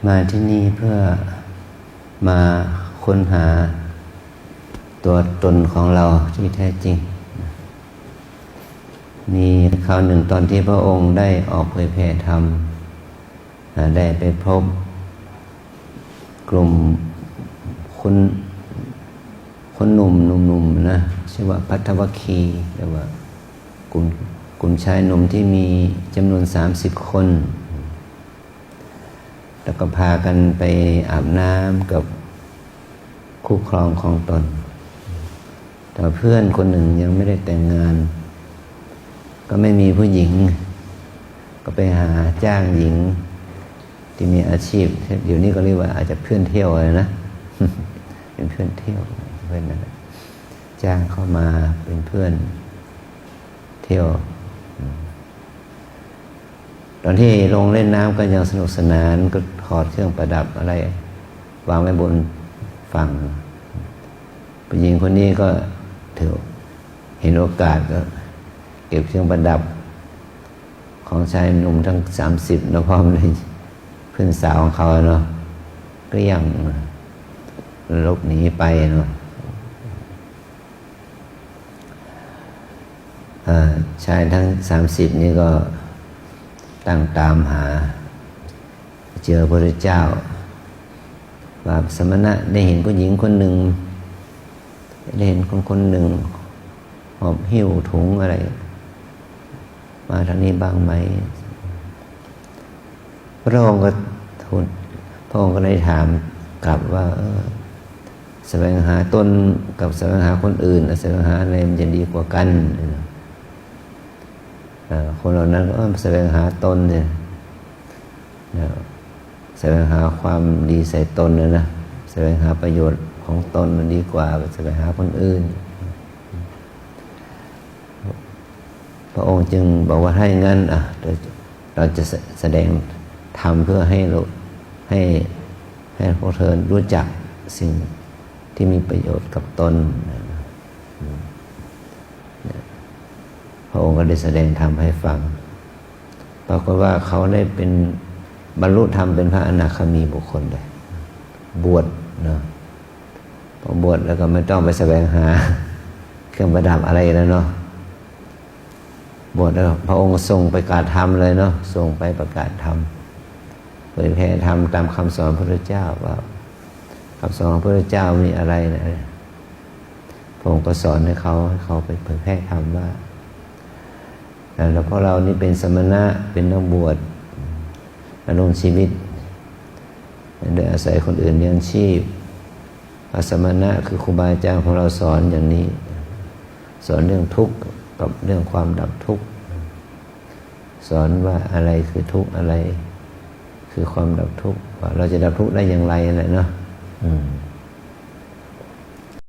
มาที่นี่เพื่อมาค้นหาตัวตนของเราที่แท้จริงมีคราวหนึ่งตอนที่พระองค์ได้ออกเผยแผ่ธรรมได้ไปพบกลุ่มคนหนุ่มนะชื่อว่าภัททวคีหรือว่ากลุ่มชายหนุ่มที่มีจำนวน30 คนแล้วก็พากันไปอาบน้ำกับคู่ครองของตนแต่เพื่อนคนหนึ่งยังไม่ได้แต่งงานก็ไม่มีผู้หญิงก็ไปหาจ้างหญิงที่มีอาชีพเดี๋ยวนี้ก็เรียกว่าอาจจะเพื่อนเที่ยวเลยนะ เป็นเพื่อนเที่ยวเพื่อนนะจ้างเข้ามาเป็นเพื่อนเที่ยวตอนที่ลงเล่นน้ำก็ยังสนุกสนานก็ถอดเครื่องประดับอะไรวางไว้บนฝั่งผู้หญิงคนนี้ก็ถือเห็นโอกาสก็เก็บเครื่องประดับของชายหนุ่มทั้ง30แล้วพร้อมเลยเพื่อนสาวของเขาเนาะก็ยังลบหนีไปเนาะชายทั้ง30นี่ก็ตั้งตามหาเจอพระพุทธเจ้าว่าสมณะได้เห็นผู้หญิงคนหนึ่งได้เห็นคนหนึ่งหอบหิ้วถุงอะไรมาทางนี้บ้างไหมพระองค์ก็ทูลพระองค์ก็ได้ถามกลับว่าแสวงหาตนกับแสวงหาคนอื่นแสวงหาอะไรมันจะดีกว่ากันคนเหล่านั้นก็แสวงหาตนเนี่ยแสวงหาความดีใส่ตนนะแสวงหาประโยชน์ของตนมันดีกว่าแสวงหาคนอื่นพระองค์จึงบอกว่าถ้าอย่างนั้นเราจะแสดงธรรมเพื่อให้พวกเธอรู้จักสิ่งที่มีประโยชน์กับตนพระองค์ก็ได้แสดงธรรมให้ฟังปรากฏว่าเขาได้เป็นบรรลุธรรมเป็นพระอนาคามีบุคคลเลยบวชเนาะพอบวชแล้วก็ไม่ต้องไปแสวงหาเครื่องประดับอะไรแล้วเนาะบวชแล้วพระองค์ทรงประกาศธรรมเลยเนาะทรงไปประกาศธรรมเผยแผ่ธรรมตามคำสอนพระพุทธเจ้าว่าคำสอนของพระพุทธเจ้ามีอะไรนะพระองค์ก็สอนให้เขาไปเผยแผ่ธรรมว่าแล้วพวกเรานี่เป็นสมณะเป็นนักบวชดำรงชีวิตโดยอาศัยคนอื่นเลี้ยงชีพพระสมณะคือครูบาอาจารย์ของเราสอนอย่างนี้สอนเรื่องทุกข์กับเรื่องความดับทุกข์สอนว่าอะไรคือทุกข์อะไรคือความดับทุกข์ว่าเราจะดับทุกข์ได้อย่างไรอะไรเนาะ